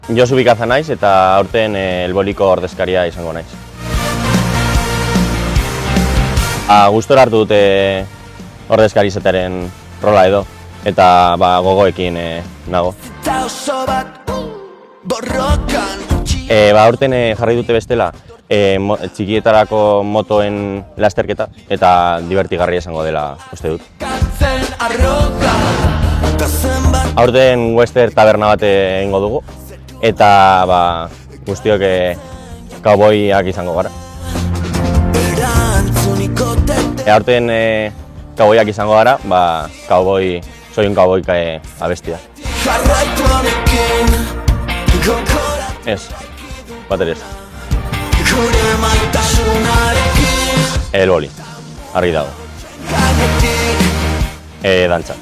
Josu Bikaza naiz eta aurten Elboliko ordezkaria izango naiz. Gustora hartu dute ordezkari izatearen rola edo, eta gogoekin nago. Aurten jarri dute bestela txikietarako motoen lasterketa eta divertigarria izango dela uste dut. Aurten Western taberna bat egingo dugu eta guztiok kauboiak izango gara. Aurten kauboiak izango gara, soy un cowboy abestia. Ez, bateria ez. Elboli, argi dago. Dantza.